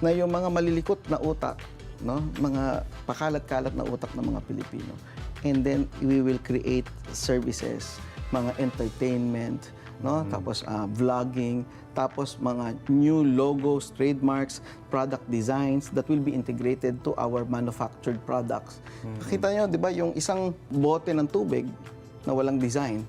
na yung mga malilikot na utak, no? Mga pakalat-kalat na utak ng mga Pilipino. And then, we will create services, mga entertainment, no? Tapos, vlogging, tapos mga new logos, trademarks, product designs that will be integrated to our manufactured products. Kita nyo, di ba, yung isang bote ng tubig na walang design,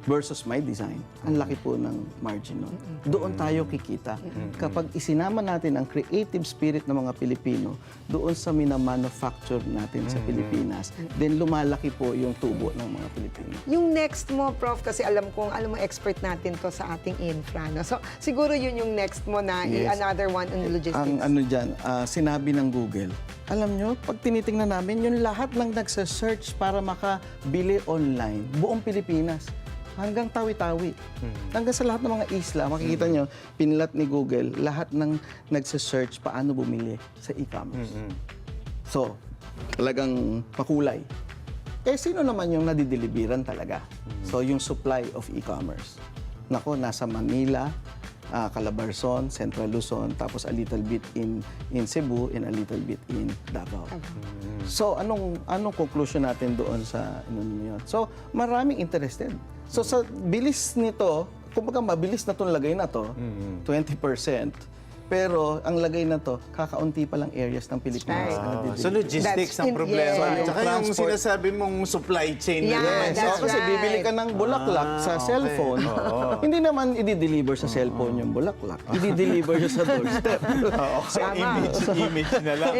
versus my design, ang laki po ng margin nun. Doon tayo kikita. Kapag isinama natin ang creative spirit ng mga Pilipino doon sa minamanufacture natin sa Pilipinas, then lumalaki po yung tubo ng mga Pilipino. Yung next mo, Prof, kasi alam mo, expert natin to sa ating infra. No? So, siguro yun yung next mo na another one on logistics. Ang ano dyan, sinabi ng Google, alam nyo, pag tinitingnan namin, yung lahat ng nagsa-search para makabili online, buong Pilipinas, hanggang Tawi-Tawi. Hanggang sa lahat ng mga isla, makikita nyo, pinlat ni Google, lahat ng nagsa-search paano bumili sa e-commerce. So, talagang makulay. Eh, sino naman yung nadideliveran talaga? So, yung supply of e-commerce. Nako, nasa Manila, Calabarzon, Central Luzon, tapos a little bit in Cebu, and a little bit in Davao. So, anong conclusion natin doon sa yun? So, maraming interested. So, sa bilis nito, kumbaga mabilis na itong lagay na to, 20%. Pero ang lagay na to, kakaunti pa lang areas ng Pilipinas. So logistics ang problema. Yes. Tsaka yung sinasabi mong supply chain na naman. So, kasi bibili ka ng bulaklak sa cellphone, hindi naman i-deliver sa cellphone yung bulaklak. I-deliver yun sa doorstep. So image na lang.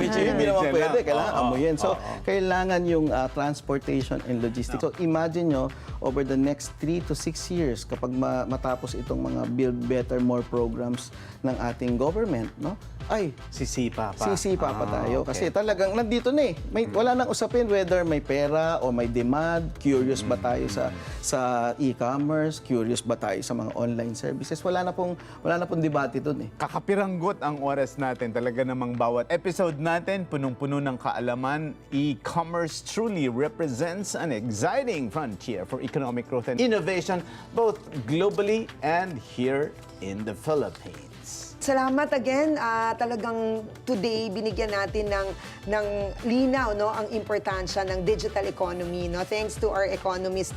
Hindi naman pwede. Kailangan amuyin. So, kailangan yung transportation and logistics. So, imagine nyo, over the next 3 to 6 years, kapag matapos itong mga Build Better More programs ng ating government, no? Ay, sisipa pa tayo. Okay. Kasi talagang nandito na eh. Wala nang usapin whether may pera o may demand, curious ba tayo sa e-commerce, curious ba tayo sa mga online services. Wala na pong debate doon eh. Kakapiranggot ang oras natin. Talaga namang bawat episode natin, punong-puno ng kaalaman. E-commerce truly represents an exciting frontier for economic growth and innovation, both globally and here in the Philippines. Salamat again. Talagang today binigyan natin ng linaw, no, ang importansya ng digital economy, no. Thanks to our economist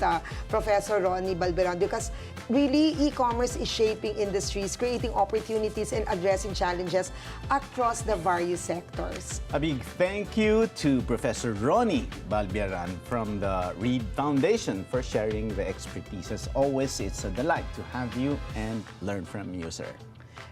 Professor Ronnie Balbieran, because really e-commerce is shaping industries, creating opportunities and addressing challenges across the various sectors. A big thank you to Professor Ronnie Balbieran from the REID Foundation for sharing the expertise. As always, it's a delight to have you and learn from you, sir.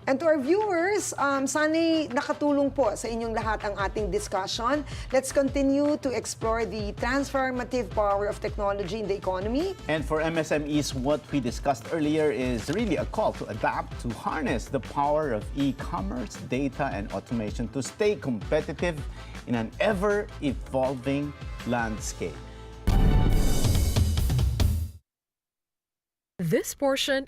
And to our viewers, sana'y nakatulong po sa inyong lahat ang ating discussion. Let's continue to explore the transformative power of technology in the economy. And for MSMEs, what we discussed earlier is really a call to adapt, to harness the power of e-commerce, data, and automation to stay competitive in an ever-evolving landscape. This portion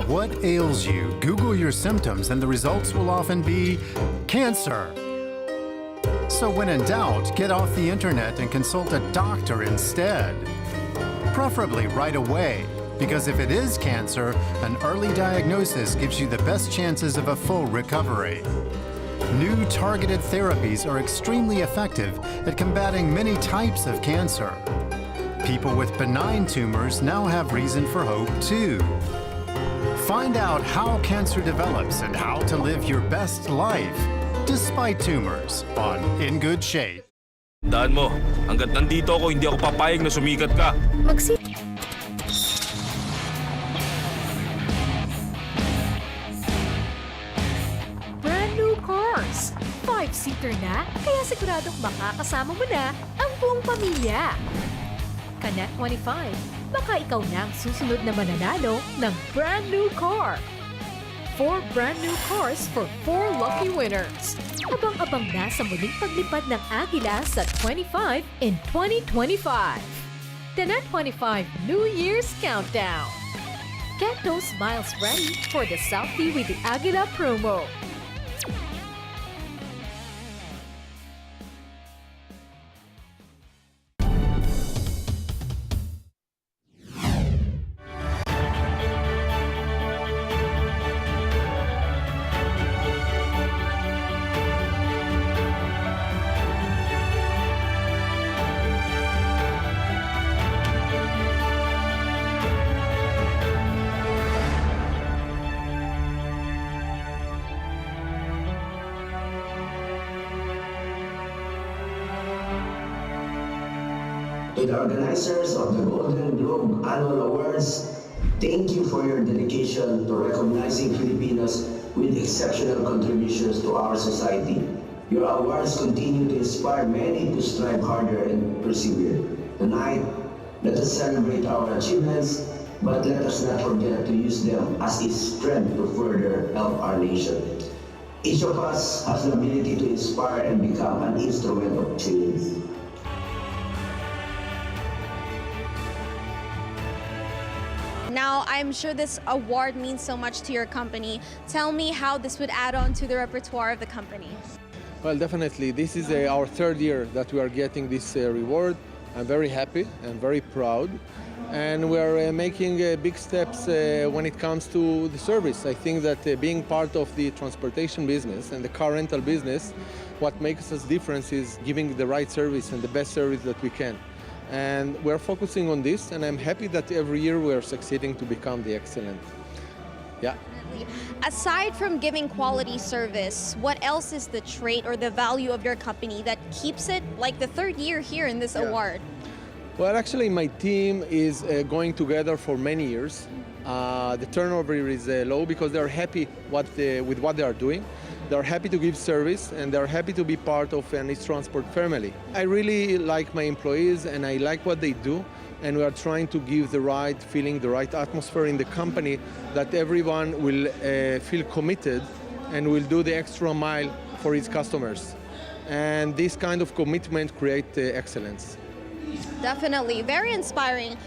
what ails you, Google your symptoms and the results will often be cancer. So when in doubt, get off the internet and consult a doctor instead. Preferably right away, because if it is cancer, an early diagnosis gives you the best chances of a full recovery. New targeted therapies are extremely effective at combating many types of cancer. People with benign tumors now have reason for hope too. Find out how cancer develops and how to live your best life despite tumors on In Good Shape. Daan mo, hanggat nandito ako, hindi ako papayag na sumikat ka. brand new cars. 5-seater na, kaya siguradong makakasama mo na ang buong pamilya. Connect 25. Baka ikaw na ang susunod na mananalo ng brand new car. 4 brand new cars for 4 lucky winners. Abang-abang na sa muling paglipad ng Agila sa 25 in 2025. The Net 25 New Year's Countdown. Get those smiles ready for the selfie with the Agila promo. To the organizers of the Golden Globe Annual Awards, thank you for your dedication to recognizing Filipinos with exceptional contributions to our society. Your awards continue to inspire many to strive harder and persevere. Tonight, let us celebrate our achievements, but let us not forget to use them as a strength to further help our nation. Each of us has the ability to inspire and become an instrument of change. Now, I'm sure this award means so much to your company. Tell me how this would add on to the repertoire of the company. Well, definitely. This is our third year that we are getting this reward. I'm very happy and very proud. And we're making big steps when it comes to the service. I think that being part of the transportation business and the car rental business, what makes us different is giving the right service and the best service that we can. And we're focusing on this, and I'm happy that every year we're succeeding to become the excellent. Yeah. Aside from giving quality service, what else is the trait or the value of your company that keeps it like the third year here in this award? Well, actually, my team is going together for many years. The turnover is low because they're happy with what they are doing. They're happy to give service, and they're happy to be part of an East Transport family. I really like my employees, and I like what they do, and we are trying to give the right feeling, the right atmosphere in the company that everyone will feel committed and will do the extra mile for its customers. And this kind of commitment creates excellence. Definitely, very inspiring.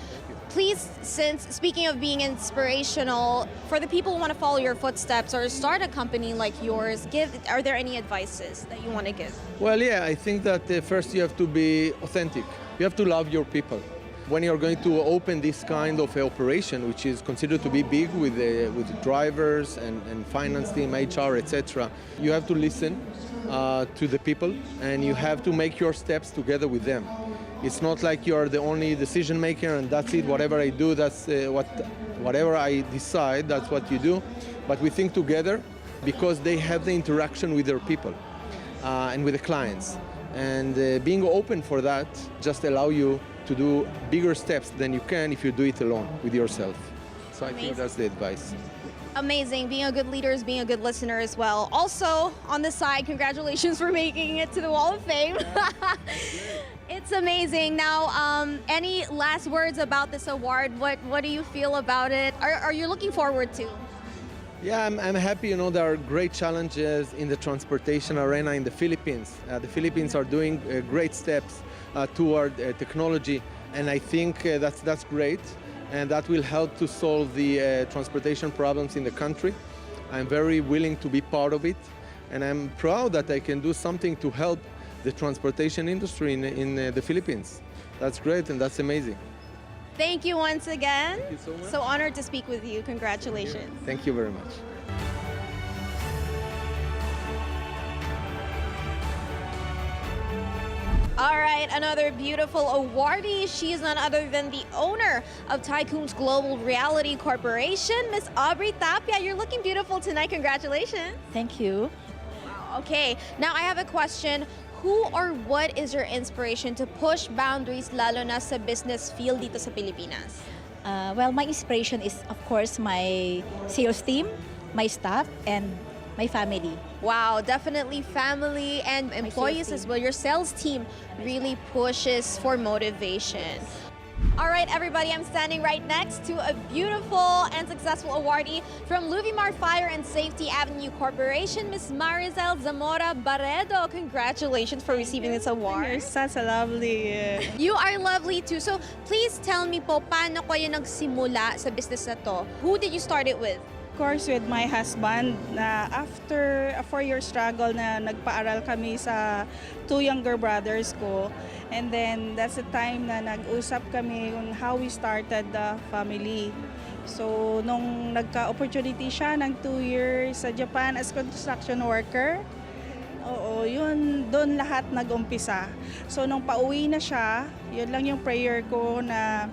Please, since speaking of being inspirational, for the people who want to follow your footsteps or start a company like yours, are there any advices that you want to give? Well, yeah, I think that first you have to be authentic. You have to love your people. When you're going to open this kind of operation, which is considered to be big with drivers and finance team, HR, etc., you have to listen to the people, and you have to make your steps together with them. It's not like you're the only decision maker and that's it. Whatever I do, that's whatever I decide, that's what you do. But we think together because they have the interaction with their people and with the clients. And being open for that just allow you to do bigger steps than you can if you do it alone with yourself. So I think that's the advice. Amazing. Being a good leader is being a good listener as well. Also, on the side, congratulations for making it to the Wall of Fame. It's amazing. Now, any last words about this award? What do you feel about it? Are you looking forward to? Yeah, I'm happy. You know, there are great challenges in the transportation arena in the Philippines. The Philippines are doing great steps toward technology, and I think that's great. And that will help to solve the transportation problems in the country. I'm very willing to be part of it, and I'm proud that I can do something to help the transportation industry in the Philippines. That's great, and that's amazing. Thank you once again. Thank you so much. So honored to speak with you. Congratulations. Thank you very much. All right, another beautiful awardee. She is none other than the owner of Tycoon's Global Reality Corporation, Miss Aubrey Tapia. You're looking beautiful tonight. Congratulations. Thank you. Wow, okay, now I have a question. Who or what is your inspiration to push boundaries lalo na sa business field dito sa Pilipinas? Well, my inspiration is, of course, my sales team, my staff, and my family. Wow, definitely family and employees as well. Your sales team really pushes for motivation. All right, everybody, I'm standing right next to a beautiful and successful awardee from Louis-Mar Fire and Safety Avenue Corporation, Miss Maricel Zamora Barredo. Congratulations for receiving this award. You're such a lovely. You are lovely too. So please tell me po, paano kayo nagsimula sa business na to? Who did you start it with? Of course, with my husband, na after a 4-year struggle na nagpaaral kami sa 2 younger brothers ko. And then that's the time na nag-usap kami on how we started the family. So nung nagka-opportunity siya ng 2 years sa Japan as construction worker, yun, doon lahat nag-umpisa. So nung pauwi na siya, yun lang yung prayer ko na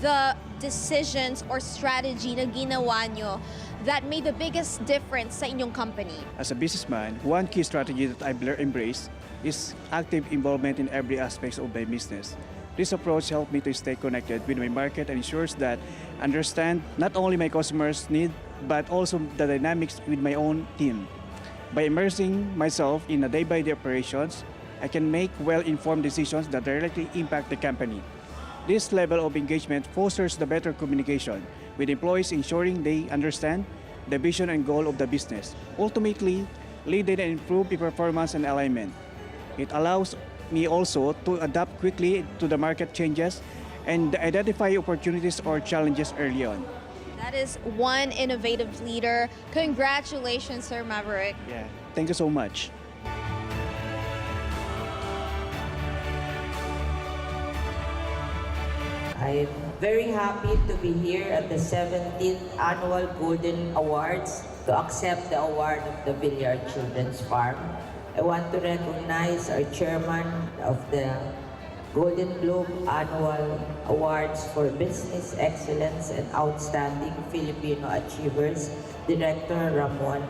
the decisions or strategy na ginawa nyo that made the biggest difference sa inyong company? As a businessman, one key strategy that I've embraced is active involvement in every aspect of my business. This approach helped me to stay connected with my market and ensures that I understand not only my customers' needs, but also the dynamics with my own team. By immersing myself in the day-by-day operations, I can make well-informed decisions that directly impact the company. This level of engagement fosters the better communication with employees, ensuring they understand the vision and goal of the business, ultimately leading and improve the performance and alignment. It allows me also to adapt quickly to the market changes and identify opportunities or challenges early on. That is one innovative leader. Congratulations, Sir Maverick. Yeah, thank you so much. I'm very happy to be here at the 17th Annual Golden Awards to accept the award of the Villar Children's Farm. I want to recognize our chairman of the Golden Globe Annual Awards for Business Excellence and Outstanding Filipino Achievers, Director Ramon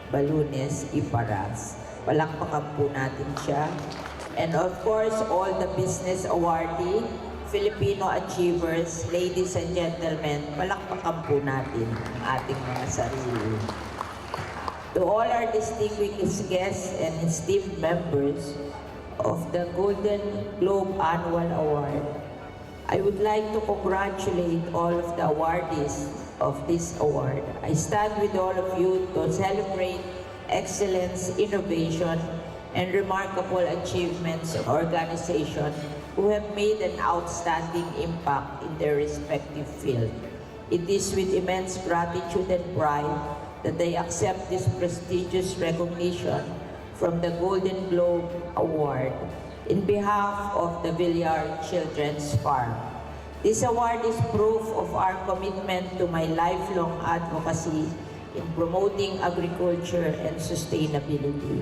Balunes Iparas. Palakpakan po natin siya. And of course, all the business awardee, Filipino achievers, ladies and gentlemen, palakpakan po natin ang ating mga sarili. To all our distinguished guests and esteemed members of the Golden Globe Annual Award, I would like to congratulate all of the awardees of this award. I stand with all of you to celebrate excellence, innovation, and remarkable achievements of organizations who have made an outstanding impact in their respective field. It is with immense gratitude and pride that I accept this prestigious recognition from the Golden Globe Award in behalf of the 𝗗𝗏𝗃 Children's Farm. This award is proof of our commitment to my lifelong advocacy in promoting agriculture and sustainability,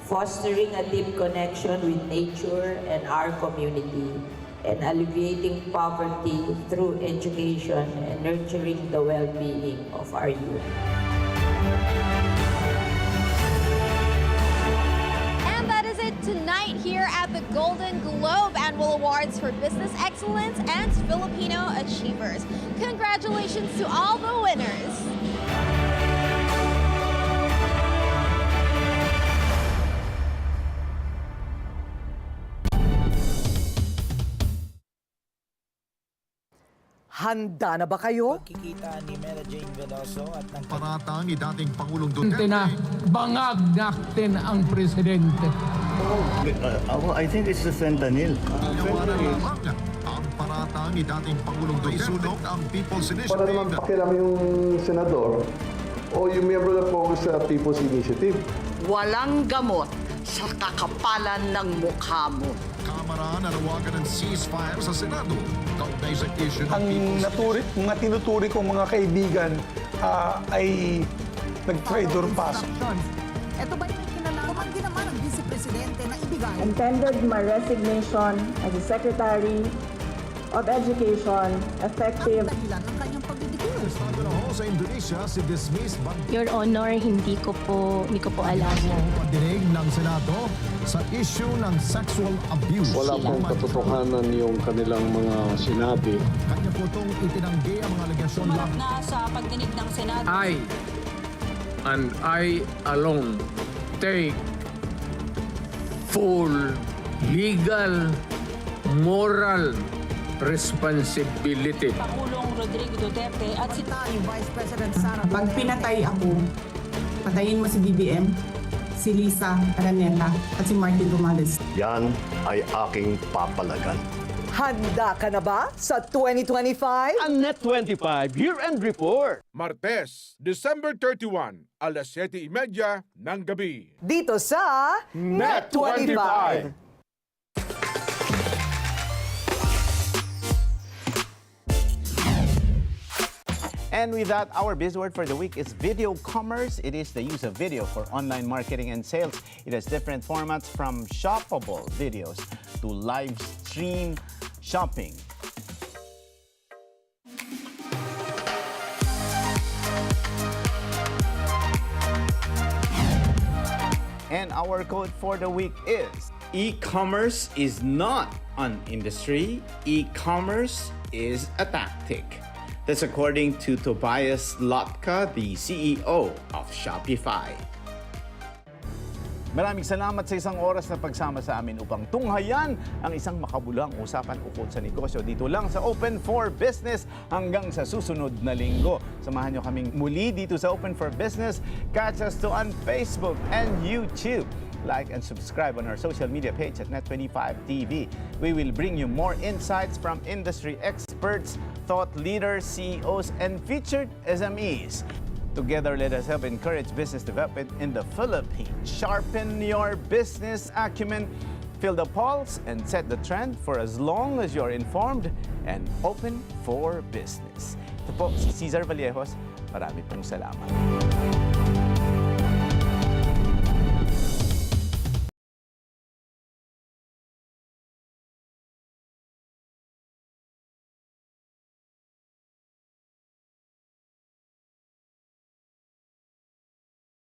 fostering a deep connection with nature and our community, and alleviating poverty through education and nurturing the well-being of our youth. Tonight here at the Golden Globe Annual Awards for Business Excellence and Filipino Achievers. Congratulations to all the winners. Handa na ba kayo? Pagkikita ni Mary Jane Veloso at ng paratang ni dating Pangulong Duterte na bangag natin ang presidente. I think it's the fentanyl. Ang paratang ni dating Pangulong Duterte isulong ang People's Initiative. Para naman pakialam yung senador o yung miyembro ng Congress sa People's Initiative. Walang gamot sa kakapalan ng mukha mo. Kamara nanawagan ng ceasefire sa Senado. Kaugnay sa issue ng Mga tinuturi kong mga kaibigan ay nag-traitor pass. Ito ba yung kinalaman din naman ng Vice Presidente na ibigay? Intended my resignation as the Secretary of Education effective. Dahilan ng kanyang pagdidikino. Sa Indonesia, si dismiss Your Honor, hindi ko po alam. Pagdinig ng Senado sa issue ng sexual abuse. Wala pong katotohanan yung kanilang mga sinabi. Kanya po itong itinanggi ang mga alegasyon lang. Na sa pagdinig ng Senado. I and I alone take full legal, moral responsibility. Pangulong Rodrigo Duterte at si Vice President Sara. Pag pinatay ako, patayin mo si BBM, si Lisa Araneta at si Martin Romales. Yan ay aking papalagan. Handa ka na ba sa 2025? Ang Net25 Year-End Report. Martes, December 31, alas 7:30 ng gabi. Dito sa Net25. And with that, our buzzword for the week is video commerce. It is the use of video for online marketing and sales. It has different formats from shoppable videos to live stream shopping. And our code for the week is e-commerce is not an industry. E-commerce is a tactic. That's according to 𝗗𝗶𝗴𝗶, the CEO of Shopify. Maraming salamat sa isang oras na pagsama sa amin upang tunghayan ang isang makabulang usapan ukol sa negosyo dito lang sa Open for Business hanggang sa susunod na linggo. Samahan nyo kaming muli dito sa Open for Business. Catch us on Facebook and YouTube. Like and subscribe on our social media page at Net25TV. We will bring you more insights from industry experts, thought leaders, CEOs, and featured SMEs. Together, let us help encourage business development in the Philippines. Sharpen your business acumen, feel the pulse, and set the trend for as long as you're informed and open for business. Ito po si 𝗙𝗶𝗴𝗏𝗧. Marami pong salamat.